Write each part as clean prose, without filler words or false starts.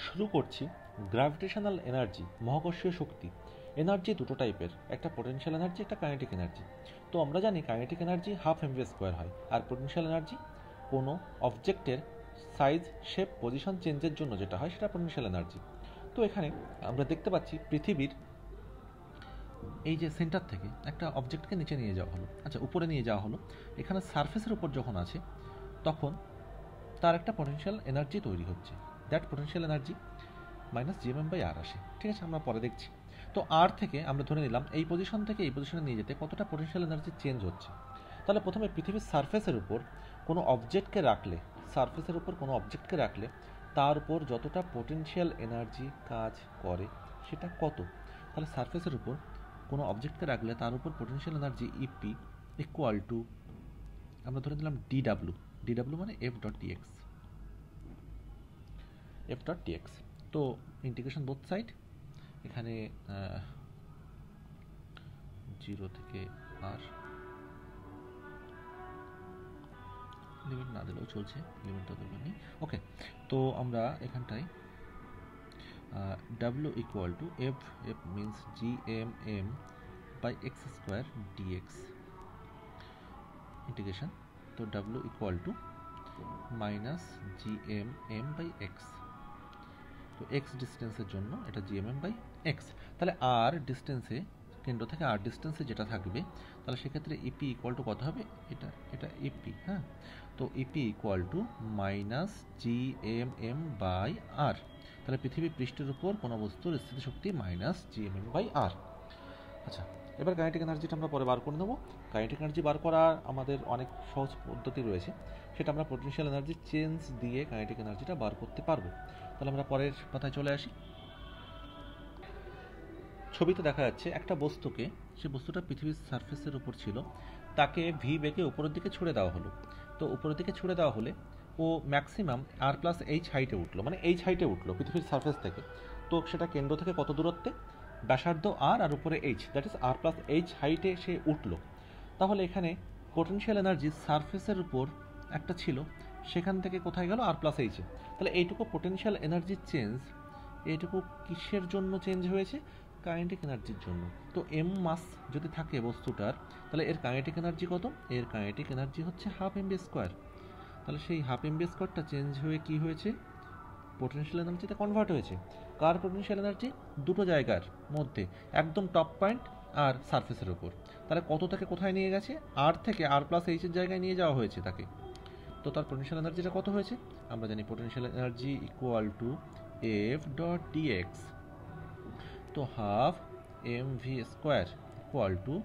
শুরু করছি gravitational energy, মহাকর্ষীয় শক্তি। Energy দুটো টাইপের, একটা পোটেনশিয়াল এনার্জি, একটা কাইনেটিক এনার্জি। তো আমরা জানি kinetic energy half MV square হয়, আর পোটেনশিয়াল এনার্জি কোনো অবজেক্টের সাইজ, শেপ, পজিশন চেঞ্জের জন্য যেটা হয় সেটা পোটেনশিয়াল এনার্জি। তো এখানে আমরা দেখতে পাচ্ছি পৃথিবীর এই যে সেন্টার থেকে একটা অবজেক্টকে নিচে নিয়ে যাওয়া হলো, আচ্ছা উপরে নিয়ে যাওয়া হলো। এখানে সারফেসের উপর যখন আছে তখন তার একটা পোটেনশিয়াল এনার্জি তৈরি হচ্ছে। That potential energy minus GMM by R আসে। ঠিক আছে, আমরা পরে দেখছি। তো আর থেকে আমরা ধরে নিলাম এই পজিশন থেকে এই পজিশনে নিয়ে যেতে কতটা পোটেনশিয়াল এনার্জি চেঞ্জ হচ্ছে। তাহলে প্রথমে পৃথিবীর সারফেসের উপর কোনো অবজেক্টকে রাখলে, সারফেসের উপর কোনো অবজেক্টকে রাখলে তার উপর যতটা পোটেনশিয়াল এনার্জি কাজ করে সেটা কত। তাহলে সারফেসের উপর কোনো অবজেক্টকে রাখলে তার উপর potential energy EP equal to আমরা ধরে নিলাম ডিডাব্লিউ। ডিডাব্লিউ মানে F dot DX, F dot dx. তো ইন্টিগ্রেশন বোথ সাইড, এখানে 0 থেকে আর লিমিট না দিলেও চলছে, লিমিটটা দরকার নেই। ওকে, তো আমরা এখানটায় W equal to F, F means G M M by x square dx integration. তো W equal to minus G M M by x. তো এক্স ডিস্টেন্সের জন্য এটা জিএমএম বাই এক্স। তাহলে আর ডিস্টেন্সে, কেন্দ্র থেকে আর ডিস্টেন্সে যেটা থাকবে, তাহলে সেক্ষেত্রে ইপি ইকুয়াল টু কত হবে, এটা এটা ইপি। হ্যাঁ, তো EP equal to minus GMM by R. তাহলে পৃথিবীর পৃষ্ঠের উপর কোনো বস্তুর স্থিতিশক্তি মাইনাস জিএমএম বাই আর। আচ্ছা, এবার কাইনেটিক এনার্জিটা আমরা পরে বার করে নেব। কাইনেটিক এনার্জি বার করার আমাদের অনেক সহজ পদ্ধতি রয়েছে, সেটা আমরা পোটেনশিয়াল এনার্জি চেঞ্জ দিয়ে কাইনেটিক এনার্জিটা বার করতে পারবো। তাহলে আমরা পরের পাতায় চলে আসি। ছবিতে দেখা যাচ্ছে একটা বস্তুকে, সে বস্তুটা পৃথিবীর সারফেসের উপর ছিল, তাকে ভি বেগে উপরের দিকে ছুড়ে দেওয়া হলো। তো উপরের দিকে ছুড়ে দেওয়া হলে ও ম্যাক্সিমাম আর প্লাস এইচ হাইটে উঠলো, মানে এইচ হাইটে উঠলো পৃথিবীর সারফেস থেকে। তো সেটা কেন্দ্র থেকে কত দূরত্বে, ব্যাসার্ধ আর, আর উপরে H, that is R plus H হাইটে সে উঠলো। তাহলে এখানে পোটেনশিয়াল এনার্জি সারফেসের উপর একটা ছিল, সেখান থেকে কোথায় গেল, আর প্লাস এইচে। তাহলে এইটুকু পোটেনশিয়াল এনার্জি চেঞ্জ, এইটুকু কিসের জন্য চেঞ্জ হয়েছে, কাইনেটিক এনার্জির জন্য। তো এম মাস যদি থাকে বস্তুটার, তাহলে এর কাইনেটিক এনার্জি কত, এর কাইনেটিক এনার্জি হচ্ছে হাফ এমবি স্কোয়ার। তাহলে সেই হাফ এমবি স্কোয়ারটা চেঞ্জ হয়ে কি হয়েছে, পোটেনশিয়াল এনার্জিতে কনভার্ট হয়েছে। কার পোটেনশিয়াল এনার্জি, দুটো জায়গার মধ্যে, একদম টপ পয়েন্ট আর সারফেসের উপর। তাহলে কত থেকে কোথায় নিয়ে গেছে, আর থেকে আর প্লাস এইচের জায়গায় নিয়ে যাওয়া হয়েছে তাকে। তো তার পোটেনশিয়াল এনার্জিটা কত হয়েছে, আমরা জানি potential energy equal to F dot dx. তো half m v square equal to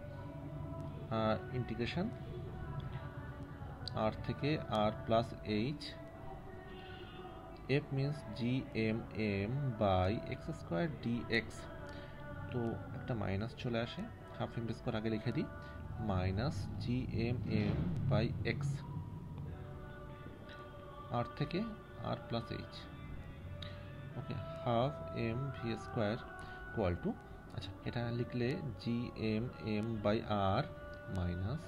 integration R থেকে R plus H, F means G M M by x square dx. তো একটা মাইনাস চলে আসে, হাফ এম ভি স্কোয়ার আগে লিখে দিই, minus G M M by x, R থেকে R plus H. Okay, half m v square equal to, আচ্ছা এটা লিখলে G M M by R minus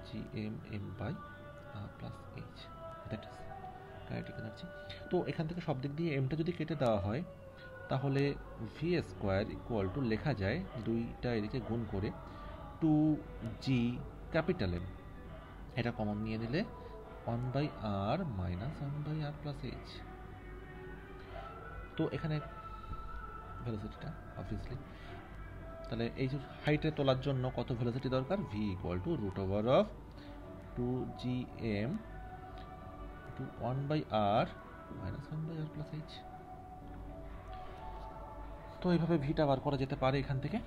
G M M by R plus H, that is kinetic energy. তো এখান থেকে সব দিক দিয়ে এমটা যদি কেটে দেওয়া হয়, তাহলে ভি স্কোয়ার ইকুয়াল টু লেখা যায় দুইটা এদিকে গুণ করে টু জি ক্যাপিটাল এম, এটা কমন নিয়ে নিলে 1 by R minus 1 by R plus H. তো এখানে ভেলোসিটিটা অবভিয়াসলি, তাহলে এই যে হাইটে তোলার জন্য কত ভেলোসিটি দরকার, V equal to root over of two G M two 1 by R minus 1 by R plus H. তো এইভাবে ভিটা বার করা যেতে পারে এখান থেকে।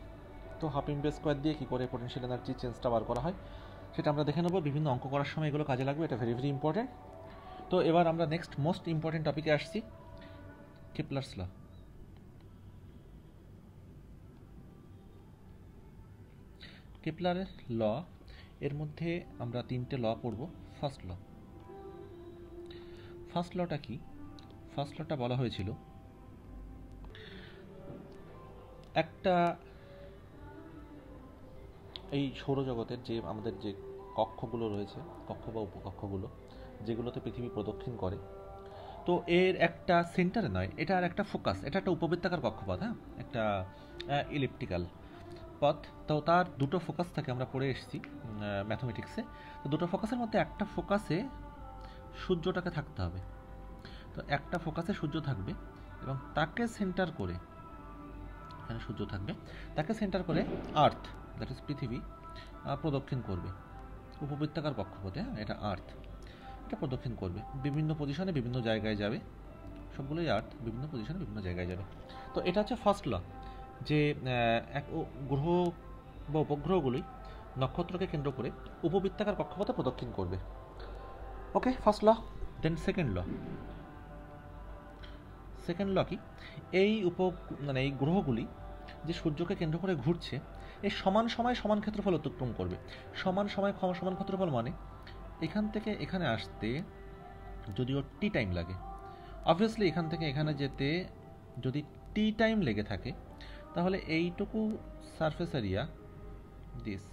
তো হাফ এম ভি স্কোয়ার দিয়ে কী করে পোটেনশিয়াল এনার্জি চেঞ্জটা বার করা হয় সেটা আমরা দেখে নেব, বিভিন্ন অঙ্ক করার সময় এগুলো কাজে লাগবে, এটা ভেরি ভেরি ইম্পর্টেন্ট। তো এবার আমরা নেক্সট মোস্ট ইম্পর্টেন্ট টপিকে আসছি, কেপলারস ল। কেপলারের ল, এর মধ্যে আমরা তিনটে ল পড়ব। ফার্স্ট ল, ফার্স্ট লটা কি, ফার্স্ট লটা বলা হয়েছিল একটা এই সৌরজগতের যে আমাদের যে কক্ষগুলো রয়েছে, কক্ষ বা উপকক্ষগুলো যেগুলোতে পৃথিবী প্রদক্ষিণ করে, তো এর একটা সেন্টারে নয়, এটা আর একটা ফোকাস, এটা একটা উপবৃত্তাকার কক্ষপথ, হ্যাঁ, একটা ইলিপ্টিক্যাল পথ। তো তার দুটো ফোকাস থাকে, আমরা পড়ে এসেছি ম্যাথমেটিক্সে। তো দুটো ফোকাসের মধ্যে একটা ফোকাসে সূর্যটাকে থাকতে হবে। তো একটা ফোকাসে সূর্য থাকবে এবং তাকে সেন্টার করে, এখানে সূর্য থাকবে, তাকে সেন্টার করে আর্থ, দ্যাট ইজ পৃথিবী, প্রদক্ষিণ করবে উপবৃত্তাকার কক্ষপথে। হ্যাঁ, এটা আর্থ, এটা প্রদক্ষিণ করবে, বিভিন্ন পজিশনে বিভিন্ন জায়গায় যাবে, সবগুলোই আর্থ বিভিন্ন পজিশনে বিভিন্ন জায়গায় যাবে। তো এটা হচ্ছে ফার্স্ট ল, যে এক গ্রহ বা উপগ্রহগুলি নক্ষত্রকে কেন্দ্র করে উপবৃত্তাকার কক্ষপথে প্রদক্ষিণ করবে। Okay, first law. Then second law. Second law কি, এই মানে এই গ্রহগুলি যে সূর্যকে কেন্দ্র করে ঘুরছে, এই সমান সময় সমান ক্ষেত্রফল অতিক্রম করবে। সমান সময় সমান ক্ষেত্রফল মানে এখান থেকে এখানে আসতে যদিও টি টাইম লাগে, অবভিয়াসলি এখান থেকে এখানে যেতে যদি টি টাইম লেগে থাকে, তাহলে এইটুকু সারফেস এরিয়া দিস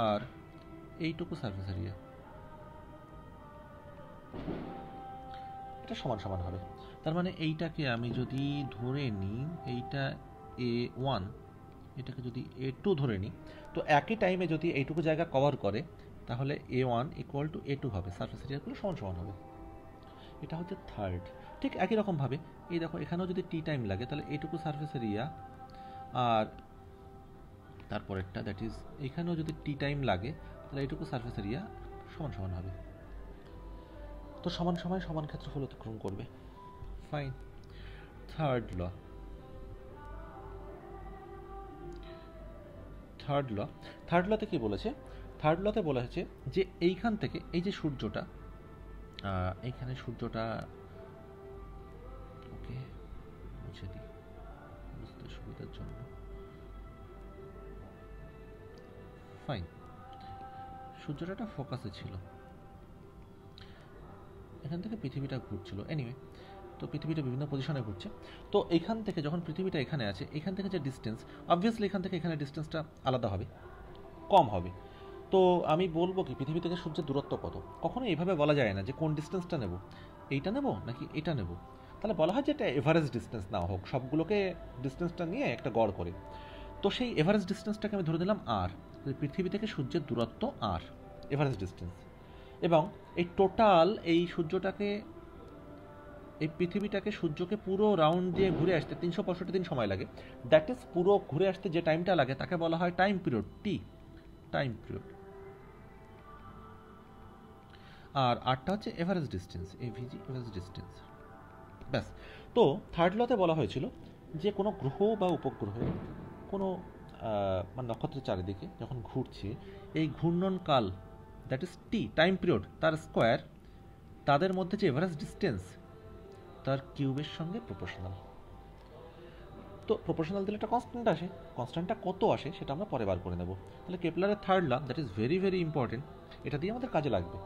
আর এইটুকু সারফেস এরিয়া, এটা সমান সমান হবে। তার মানে এইটাকে আমি যদি ধরে নিই, এইটা A1, এটাকে যদি A2 ধরে নিই, তো একই টাইমে যদি এইটুকু জায়গা কভার করে, তাহলে A1 ইকুয়াল টু A2 হবে, সারফেস এরিয়াগুলো সমান সমান হবে। এটা হচ্ছে থার্ড। ঠিক একই রকমভাবে এই দেখো, এখানেও যদি টি টাইম লাগে, তাহলে এইটুকু সারফেস এরিয়া আর তারপরেরটা, দ্যাট ইজ এখানেও যদি টি টাইম লাগে, তাহলে এইটুকু সারফেস এরিয়া সমান সমান হবে। তো সমান সময় সমান ক্ষেত্রফল অতিক্রম করবে। ফাইন। Third law. থার্ড লতে কি বলেছে? থার্ড লতে বলেছে যে এইখান থেকে এই যে সূর্যটা, এইখানে সূর্যটা, ওকে মুছে দিই বুঝতে সুবিধার জন্য। ফাইন, সূর্যটা একটা ফোকাসে ছিল, এখান থেকে পৃথিবীটা ঘুরছিল। এনিওয়ে, তো পৃথিবীটা বিভিন্ন পজিশনে ঘুরছে। তো এইখান থেকে যখন পৃথিবীটা এখানে আছে, এখান থেকে যে ডিস্টেন্স, অবভিয়াসলি এখান থেকে এখানে ডিস্টেন্সটা আলাদা হবে, কম হবে। তো আমি বলবো কি, পৃথিবী থেকে সূর্যের দূরত্ব কত? কখনো এইভাবে বলা যায় না যে কোন ডিস্টেন্সটা নেব, এইটা নেব নাকি এটা নেব। তাহলে বলা হয় যে এটা এভারেজ ডিস্টেন্স না হোক, সবগুলোকে ডিস্টেন্সটা নিয়ে একটা গড় করে। তো সেই এভারেজ ডিস্টেন্সটাকে আমি ধরে দিলাম আর, পৃথিবী থেকে সূর্যের দূরত্ব আর, এভারেজ ডিস্টেন্স। এবং এই টোটাল এই সূর্যটাকে, এই পৃথিবীটাকে সূর্যকে পুরো রাউন্ড দিয়ে ঘুরে আসতে 365 দিন সময় লাগে। দ্যাট ইজ পুরো ঘুরে আসতে যে টাইমটা লাগে তাকে বলা হয় টাইম পিরিয়ড, টি, টাইম পিরিয়ড। আর আরটা হচ্ছে average distance, AVG, average distance. ব্যাস। তো থার্ড লতে বলা হয়েছিল যে কোনো গ্রহ বা উপগ্রহে কোনো মানে নক্ষত্রের চারিদিকে যখন ঘুরছে, এই ঘূর্ণন কাল, that is T, time period, তার স্কোয়ার, তাদের মধ্যে যে এভারেজ ডিস্টেন্স তার কিউবের সঙ্গে প্রপোর্শনাল। তো প্রপোর্শনাল দিলে একটা কনস্ট্যান্ট আসে, কনস্ট্যান্টটা কত আসে সেটা আমরা পরে বার করে নেব। তাহলে কেপলারের third law, that is very very important, এটা দিয়ে আমাদের কাজে লাগবে।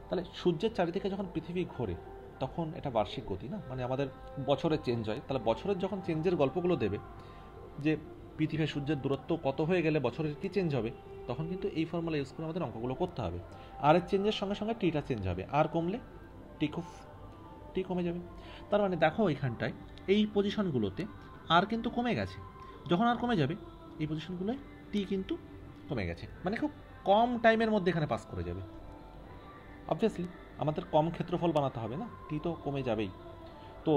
তাহলে সূর্যের চারিদিকে যখন পৃথিবী ঘোরে, তখন এটা বার্ষিক গতি না, মানে আমাদের বছরে চেঞ্জ হয়। তাহলে বছরের যখন চেঞ্জের গল্পগুলো দেবে, যে পৃথিবী সূর্যের দূরত্ব কত হয়ে গেলে বছরের কী চেঞ্জ হবে, তখন কিন্তু এই ফর্মুলা ইউজ করে আমাদের অঙ্কগুলো করতে হবে। আর এর চেঞ্জের সঙ্গে সঙ্গে টিটা চেঞ্জ হবে, আর কমলে টি কমে যাবে। তার মানে দেখো এখানটায় এই পজিশনগুলোতে আর কিন্তু কমে গেছে, যখন আর কমে যাবে এই পজিশনগুলোয় টি কিন্তু কমে গেছে, মানে খুব কম টাইমের মধ্যে এখানে পাস করে যাবে। অবভিয়াসলি আমাদের কম ক্ষেত্রফল বানাতে হবে না, টি তো কমে যাবেই। তো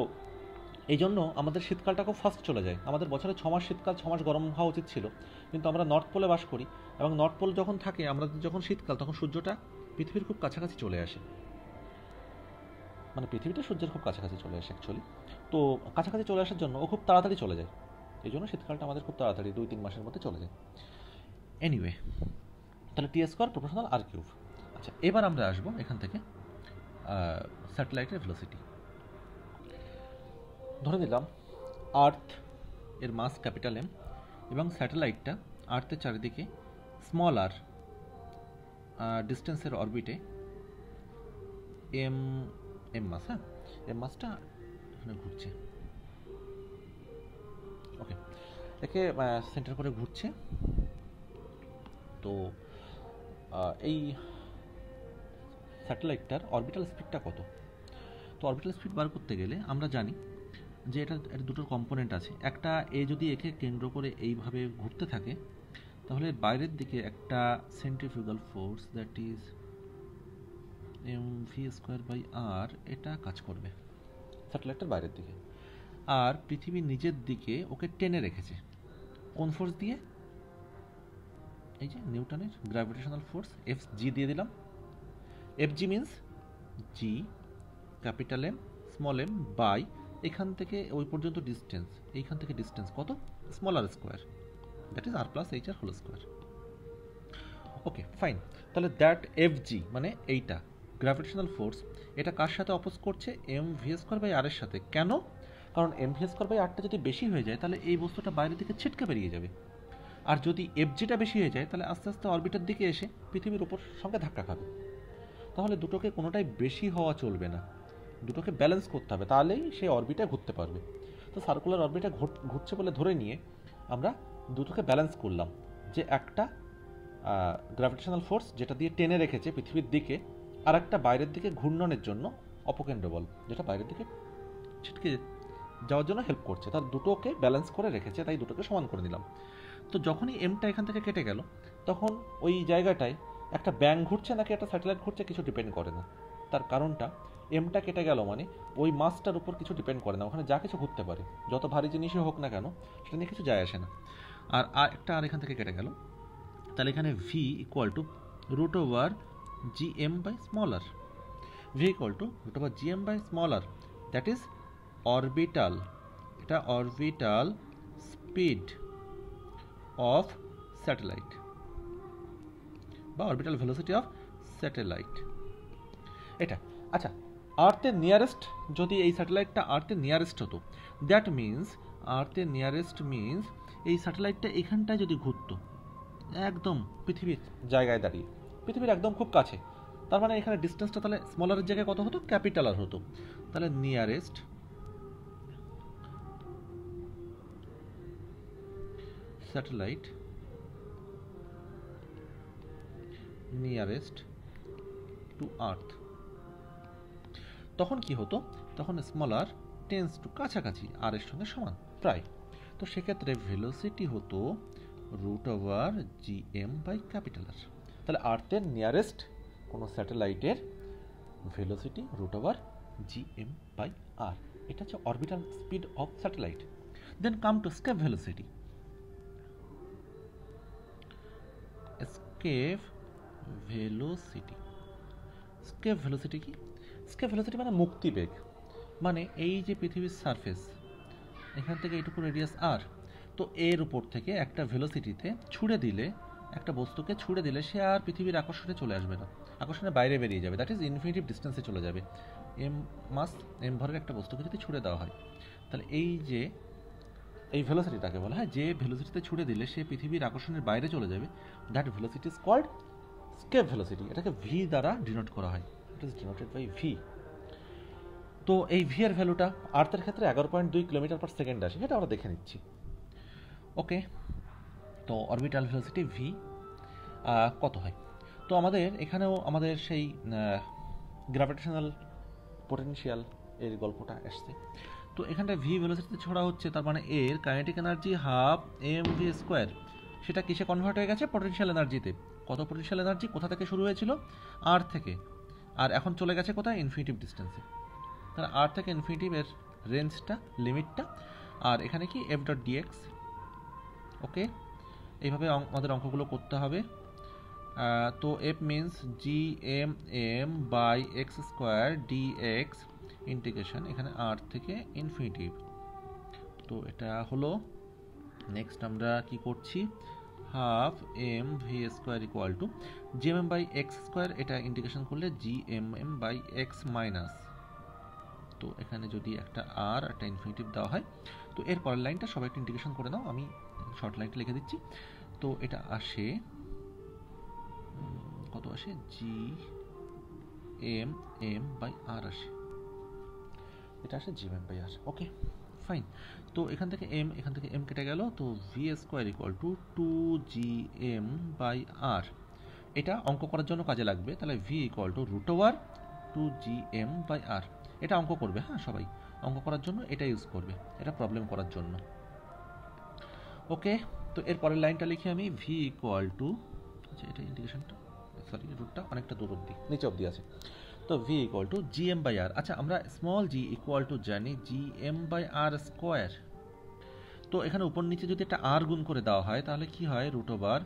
এই জন্য আমাদের শীতকালটা খুব ফাস্ট চলে যায়। আমাদের বছরে 6 মাস শীতকাল, 6 মাস গরম হওয়া উচিত ছিল, কিন্তু আমরা নর্থ পোলে বাস করি, এবং নর্থ পোল যখন থাকে, আমরা যখন শীতকাল, তখন সূর্যটা পৃথিবীর খুব কাছাকাছি চলে আসে, মানে পৃথিবীটা সূর্যের খুব কাছাকাছি চলে আসে অ্যাকচুয়ালি। তো কাছাকাছি চলে আসার জন্য ও খুব তাড়াতাড়ি চলে যায়, এই জন্য শীতকালটা আমাদের খুব তাড়াতাড়ি 2-3 মাসের মধ্যে চলে যায়। এনিওয়ে, তাহলে টি স্কোয়ার প্রপোর্শনাল আর কিউব। আচ্ছা, এবার আমরা আসবো এখান থেকে স্যাটেলাইটের ভেলোসিটি। ধরে নিলাম আর্থ এর মাস ক্যাপিটাল এম, এবং স্যাটেলাইটটা আর্থের চারিদিকে স্মল আর ডিস্টেন্সের অরবিটে এম মাস, হ্যাঁ, এম মাসটা এখানে ঘুরছে। ওকে, একে সেন্টার করে ঘুরছে। তো এই স্যাটেলাইটটার অরবিটাল স্পিডটা কত। তো অরবিটাল স্পিড বার করতে গেলে আমরা জানি যে এটা দুটোর কম্পোনেন্ট আছে। একটা এ যদি একে কেন্দ্র করে এইভাবে ঘুরতে থাকে, তাহলে বাইরের দিকে একটা centrifugal force that is mv²/r এটা কাজ করবে স্যাটেলাইটটার বাইরের দিকে। আর পৃথিবী নিজের দিকে ওকে টেনে রেখেছে কোন ফোর্স দিয়ে? এই যে নিউটনের গ্র্যাভিটেশনাল ফোর্স Fg দিয়ে দিলাম। Fg means G capital M small M by এখান থেকে ওই পর্যন্ত ডিস্টেন্স, এইখান থেকে ডিস্টেন্স কত? Small R square, that is r+h whole square. Okay fine, তাহলে দ্যাট Fg মানে এইটা গ্র্যাভিটেশনাল ফোর্স, এটা কার সাথে অপোজ করছে? mv²/r এর সাথে। কেন? কারণ mv²/rটা যদি বেশি হয়ে যায় তাহলে এই বস্তুটা বাইরের দিকে ছিটকে বেরিয়ে যাবে, আর যদি Fgটা বেশি হয়ে যায় তাহলে আস্তে আস্তে অরবিটার দিকে এসে পৃথিবীর উপর সঙ্গে ধাক্কা খাবে। তাহলে দুটোকে কোনোটাই বেশি হওয়া চলবে না, দুটোকে ব্যালেন্স করতে হবে, তাহলেই সে অরবিটে ঘুরতে পারবে। তো সার্কুলার অরবিটে ঘুরছে বলে ধরে নিয়ে আমরা দুটোকে ব্যালেন্স করলাম, যে একটা গ্র্যাভিটেশনাল ফোর্স যেটা দিয়ে টেনে রেখেছে পৃথিবীর দিকে, আর একটা বাইরের দিকে ঘূর্ণনের জন্য অপকেন্দ্র বল যেটা বাইরের দিকে ছিটকে যাওয়ার জন্য হেল্প করছে। তার দুটোকে ব্যালেন্স করে রেখেছে, তাই দুটোকে সমান করে নিলাম। তো যখনই এমটা এখান থেকে কেটে গেল, তখন ওই জায়গাটায় একটা ব্যাং ঘুরছে নাকি একটা স্যাটেলাইট ঘুরছে কিছু ডিপেন্ড করে না। তার কারণটা এমটা কেটে গেল মানে ওই মাসটার উপর কিছু ডিপেন্ড করে না, ওখানে যা কিছু ঘুরতে পারে, যত ভারী জিনিসই হোক না কেন সেটা নিয়ে কিছু যায় আসে না। আর একটা আর এখান থেকে কেটে গেল, তাহলে এখানে V equal to √/gm/r, V equal to √/gm/r, that is orbital, এটা অরবিটাল স্পিড অফ স্যাটেলাইট বা অরবিটাল ভেলোসিটি অফ স্যাটেলাইট এটা। আচ্ছা, আর্থের নিয়ারেস্ট যদি এই স্যাটেলাইটটা আর্থের নিয়ারেস্ট হতো, দ্যাট মিন্স আর্থের নিয়ারেস্ট মিন্স এই স্যাটেলাইটটা এখানটায় যদি ঘুরতো একদম পৃথিবীর জায়গায় দাঁড়িয়ে, পৃথিবীর একদম খুব কাছে, তার মানে এখানে ডিস্টেন্সটা তাহলে স্মলারের জায়গায় কত হতো? ক্যাপিটাল আর হতো। তাহলে nearest satellite nearest to earth, তখন কি হতো? তখন স্মলার টেন্স টু কাছাকাছি আর এর সঙ্গে সমান প্রায়। তো সেক্ষেত্রে ভেলোসিটি হতো √/gm/R। তাহলে আর্থের নিয়ারেস্ট কোনো স্যাটেলাইটের ভেলোসিটি √/gm/R, এটা হচ্ছে orbital speed of satellite. Then come to escape velocity. Escape velocity, escape velocity কি? স্কেপ ভেলোসিটি মানে মুক্তিবেগ, মানে এই যে পৃথিবীর সারফেস এখান থেকে এইটুকু রেডিয়াস আর, তো এর উপর থেকে একটা ভেলোসিটিতে ছুড়ে দিলে, একটা বস্তুকে ছুড়ে দিলে সে আর পৃথিবীর আকর্ষণে চলে আসবে না, আকর্ষণের বাইরে বেরিয়ে যাবে, দ্যাট ইজ ইনফিনিটিভ ডিস্টেন্সে চলে যাবে। এম ভরের একটা বস্তুকে যদি ছুড়ে দেওয়া হয়, তাহলে এই যে এই ভেলোসিটিটাকে বলা হয়, যে ভেলোসিটিতে ছুড়ে দিলে সে পৃথিবীর আকর্ষণের বাইরে চলে যাবে, that velocity is called escape velocity. এটাকে ভি দ্বারা ডিনোট করা হয়, it is denoted by V. তো এই ভি এর ভ্যালুটা আর্থের ক্ষেত্রে 11.2 কিলোমিটার/সেকেন্ড আসে, সেটা আমরা দেখে নিচ্ছি। ওকে, তো অরবিটাল ভেলোসিটি ভি কত হয়? তো আমাদের এখানেও আমাদের সেই গ্র্যাভিটেশনাল পোটেনশিয়াল এর গল্পটা আসছে। তো এখানটা ভি ভেলোসিটিতে ছড়া হচ্ছে, তার মানে এর কাইনেটিক এনার্জি ½ mv², সেটা কিসে কনভার্ট হয়ে গেছে? পটেনশিয়াল এনার্জিতে। কত পটেনশিয়াল এনার্জি? কোথা থেকে শুরু হয়েছিল? আর থেকে, আর এখন চলে গেছে কোথায়? ইনফিনিটিভ ডিস্টেন্সে। তাহলে আর থেকে ইনফিনিটিভের রেঞ্জটা, লিমিটটা, আর এখানে কি f.dx। ওকে, এইভাবে আমাদের অঙ্কগুলো করতে হবে। তো f means gm/x² dx integration, এখানে আর থেকে ইনফিনিটিভ। তো এটা হলো। নেক্সট আমরা কি করছি? ½ mv² ইকুয়াল টু gmm/x², এটা ইন্টিগ্রেশন করলে gmm/x মাইনাস। তো এখানে যদি একটা আর একটা ইনফিনিটিভ দেওয়া হয়, তো এর পরের লাইনটা সবাই একটু ইন্টিগ্রেশন করে নাও, আমি শর্ট লাইনটা লিখে দিচ্ছি। তো এটা আসে কত আসে? gmm/r আসে, এটা আসে gmm/r। Okay fine. তো এখান থেকে m কেটে গেল, তো v² ইকুয়াল টু 2gm/r। এটা অঙ্ক করার জন্য কাজে লাগবে। তাহলে V equal to root over 2gm/r। এটা অঙ্ক করবে, হ্যাঁ সবাই অঙ্ক করার জন্য এটা ইউজ করবে, এটা প্রবলেম করার জন্য। ওকে, তো এর পরের লাইনটা লিখি আমি, ভি ইকুয়াল টু, আচ্ছা এটা ইন্ডিকেশনটা সরি রুটটা অনেকটা দূর অবধি নিচে অবধি আছে। তো ভি ইকুয়াল টু gm/r। আচ্ছা আমরা স্মল জি ইকুয়াল টু জানি gm/r²। তো এখানে উপর নিচে যদি একটা আর গুণ করে দেওয়া হয় তাহলে কি হয়, রুট ওভার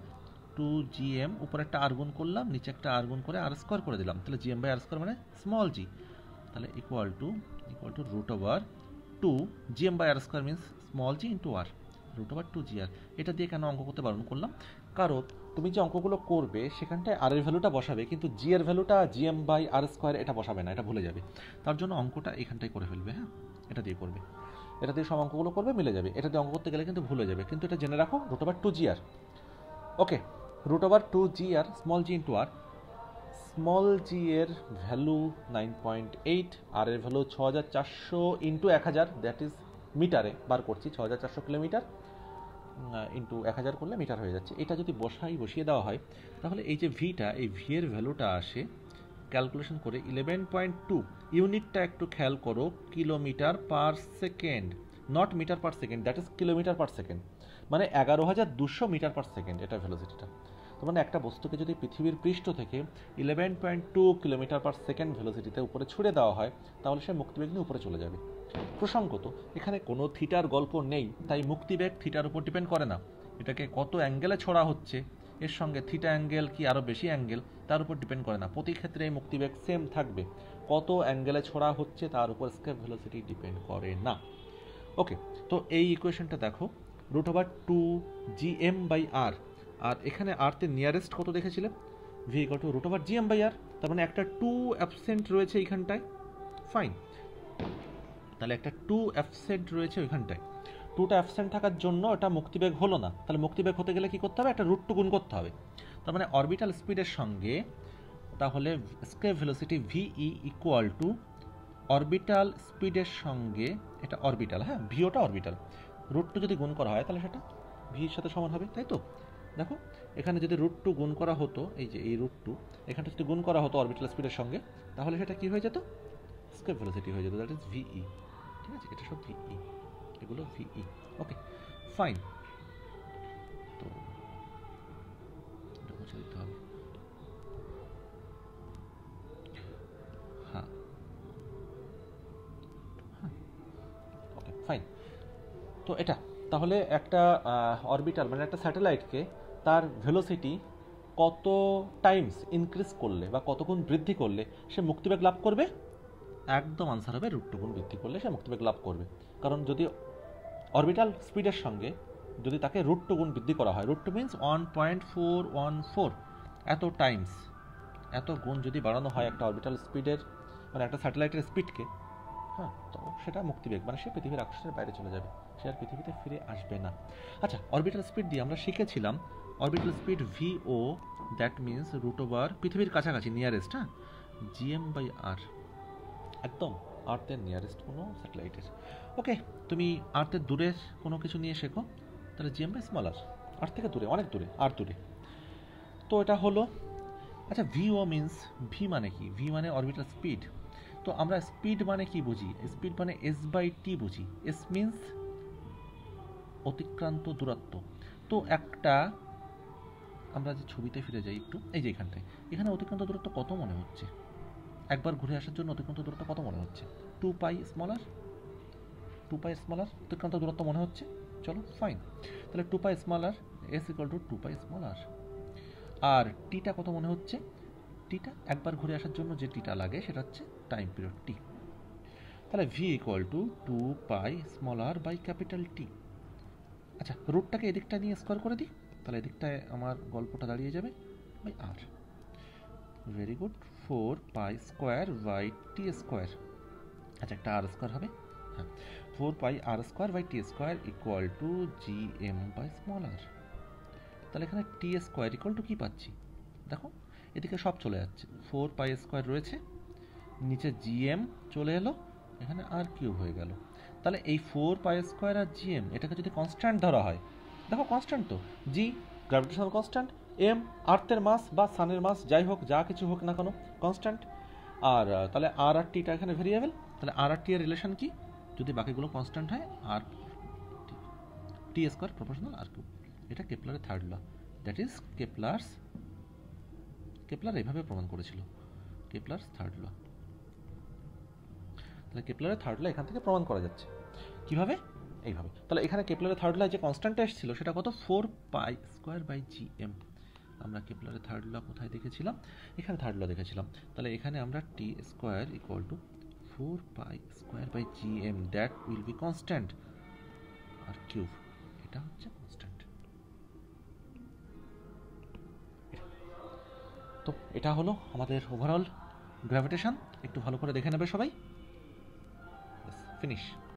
2gm, উপরে একটা আর গুণ করলাম, নিচে একটা আর গুণ করে r² করে দিলাম, তাহলে gm/r² মানে স্মল জি। তাহলে equal to root over 2gm/r² means small G into R, root over 2gr। এটা দিয়ে কেন অঙ্ক করতে বারণ করলাম, কারণ তুমি যে অঙ্কগুলো করবে সেখানটায় আর এর ভ্যালুটা বসাবে, কিন্তু জি এর ভ্যালুটা gm/r² এটা বসাবে না, এটা ভুলে যাবে। তার জন্য অঙ্কটা এখানটায় করে ফেলবে, হ্যাঁ এটা দিয়ে করবে, এটা দিয়ে সব অঙ্কগুলো করবে, মিলে যাবে। এটা দিয়ে অঙ্ক করতে গেলে কিন্তু ভুলে যাবে, কিন্তু এটা জেনে রাখো root over 2gr। Okay, root over 2gr small G into R. Small G এর ভ্যালু 9.8, আর এর ভ্যালু 6400 ইন্টু 1000, দ্যাট ইজ মিটারে বার করছি, 6400 কিলোমিটার ইন্টু 1000 করলে মিটার হয়ে যাচ্ছে। এটা যদি বসিয়ে দেওয়া হয় তাহলে এই যে ভিটা, এই ভি এর ভ্যালুটা আসে ক্যালকুলেশন করে 11.2। ইউনিটটা একটু খেয়াল করো, kilometre per second, not metre per second, that is kilometre per second, মানে 11200 মিটার পার সেকেন্ড এটা ভেলোসিটিটা। তো মানে একটা বস্তুকে যদি পৃথিবীর পৃষ্ঠ থেকে 11.2 কিলোমিটার পার সেকেন্ড ভেলোসিটিতে উপরে ছুড়ে দেওয়া হয় তাহলে সে মুক্তিবেগ নিয়ে উপরে চলে যাবে। প্রসঙ্গত এখানে কোনো থিটার গল্প নেই, তাই মুক্তিবেগ থিটার উপর ডিপেন্ড করে না। এটাকে কত অ্যাঙ্গেলে ছড়া হচ্ছে, এর সঙ্গে থিটা অ্যাঙ্গেল কি আরও বেশি অ্যাঙ্গেল তার উপর ডিপেন্ড করে না, প্রতি ক্ষেত্রে এই মুক্তিবেগ সেম থাকবে। কত অ্যাঙ্গেলে ছড়া হচ্ছে তার উপর স্কেপ ভেলোসিটি ডিপেন্ড করে না। ওকে, তো এই ইকুয়েশনটা দেখো, রুট ওভার 2gm/r, আর এখানে আরতে নিয়ারেস্ট কত দেখেছিলে, V equal to root over gm/r, তার মানে একটা 2 অ্যাবসেন্ট রয়েছে এইখানটায়, ফাইন। তাহলে একটা 2 অ্যাবসেন্ট রয়েছে ওইখানটায়, 2টা অ্যাবসেন্ট থাকার জন্য এটা মুক্তিবেগ হলো না। তাহলে মুক্তিবেগ হতে গেলে কি করতে হবে, একটা √2 গুণ করতে হবে। তার মানে অরবিটাল স্পিডের সঙ্গে তাহলে escape velocity VE equal to orbital স্পিডের সঙ্গে, এটা অরবিটাল, হ্যাঁ ভিওটা অরবিটাল, √2 যদি গুণ করা হয় তাহলে সেটা ভির সাথে সমান হবে, তাই তো। দেখো এখানে যদি √2 গুণ করা হতো, এই যে এই √2 এখানটা যদি গুণ করা হতো অরবিটাল স্পিডের সঙ্গে তাহলে সেটা কি হয়ে যেত, স্কেপ ভেলোসিটি হয়ে যেত, দ্যাট ইজ ভিই। ঠিক আছে, এটা সব ভিই, এগুলো ভিই। ওকে ফাইন, তো এটা মুছে দিতে হবে, হ্যাঁ হ্যাঁ ওকে ফাইন। তো এটা তাহলে একটা অরবিটাল মানে একটা স্যাটেলাইটকে তার ভেলোসিটি কত টাইমস ইনক্রিজ করলে বা কত গুণ বৃদ্ধি করলে সে মুক্তিবেগ লাভ করবে, একদম আনসার হবে √2 গুণ বৃদ্ধি করলে সে মুক্তিবেগ লাভ করবে। কারণ যদি অরবিটাল স্পিডের সঙ্গে যদি তাকে √2 গুণ বৃদ্ধি করা হয়, √2 মিনস 1.414, এত টাইমস, এত গুণ যদি বাড়ানো হয় একটা অরবিটাল স্পিডের মানে একটা স্যাটেলাইটের স্পিডকে, হ্যাঁ তো সেটা মুক্তিবেগ, মানে সে পৃথিবীর আকর্ষণের বাইরে চলে যাবে, সে আর পৃথিবীতে ফিরে আসবে না। আচ্ছা অরবিটাল স্পিড দিয়ে আমরা শিখেছিলাম orbital speed VO, that means √ over পৃথিবীর কাছাকাছি নিয়ারেস্ট, হ্যাঁ gm/r, একদম আর্থের নিয়ারেস্ট কোনো স্যাটেলাইটের। ওকে, তুমি আর্থের দূরের কোনো কিছু নিয়ে শেখো, তাহলে gm/r, আর্থ থেকে দূরে, অনেক দূরে, আর দূরে। তো এটা হলো। আচ্ছা ভিও মিনস, ভি মানে কি, ভি মানে অরবিটাল স্পিড। তো আমরা স্পিড মানে কি বুঝি, স্পিড মানে s/t বুঝি, s মিনস অতিক্রান্ত দূরত্ব। তো একটা আমরা যে ছবিতে ফিরে যাই একটু, এই যে এখানটায়, এখানে অতিক্রান্ত দূরত্ব কত মনে হচ্ছে, একবার ঘুরে আসার জন্য অতিক্রান্ত দূরত্ব কত মনে হচ্ছে, 2π স্মলার, 2π স্মলার অতিক্রান্ত দূরত্ব মনে হচ্ছে। চলো ফাইন, তাহলে 2π smaller, s equal to 2π smaller. আর টিটা কত মনে হচ্ছে, টিটা একবার ঘুরে আসার জন্য যে টিটা লাগে সেটা হচ্ছে টাইম পিরিয়ড টি। তাহলে V equal to 2π smaller by capital T. আচ্ছা রুটটাকে এদিকটা নিয়ে স্কোয়ার করে দিই, তাহলে এদিকটায় আমার গল্পটা দাঁড়িয়ে যাবে by R. Very good, 4π square by T square. আচ্ছা একটা আর স্কোয়ার হবে, হ্যাঁ 4π r square by T square equal to gm/r। তাহলে এখানে টি স্কোয়ার ইকুয়াল টু কী পাচ্ছি, দেখো এদিকে সব চলে যাচ্ছে, 4π স্কোয়ার রয়েছে, নিচে gm চলে এলো, এখানে আর কিউব হয়ে গেল। তাহলে এই 4π স্কোয়ার আর gm এটাকে যদি কনস্ট্যান্ট ধরা হয়, দেখো কনস্ট্যান্ট তো, জি গ্র্যাভিটেশনাল কনস্ট্যান্ট, এম আর্থের মাস বা সানের মাস যাই হোক, যা কিছু হোক না কেন কনস্ট্যান্ট। আর তাহলে আর আর টিটা এখানে ভেরিয়েবল, তাহলে আর আর টি এর রিলেশন কি, যদি বাকিগুলো কনস্ট্যান্ট হয় আর T square proportional R cube. এটা কেপলারের third law, that is Kepler এইভাবে প্রমাণ করেছিল, কেপলার থার্ড ল। তাহলে কেপলারের থার্ড ল এখান থেকে প্রমাণ করা যাচ্ছে কিভাবে, এইভাবে। তাহলে এখানে কেপলারের থার্ড ল যে কনস্ট্যান্টটা এসেছিল সেটা কত, 4π² আমরা কেপলারের থার্ড ল কোথায় দেখেছিলাম, এখানে থার্ড ল দেখেছিলাম। তাহলে এখানে আমরা T square equal to 4π² that will be constant, R cube এটা হচ্ছে কনস্ট্যান্ট। তো এটা হলো আমাদের ওভারঅল গ্র্যাভিটেশন, একটু ভালো করে দেখে নেবে সবাই। ফিনিশ।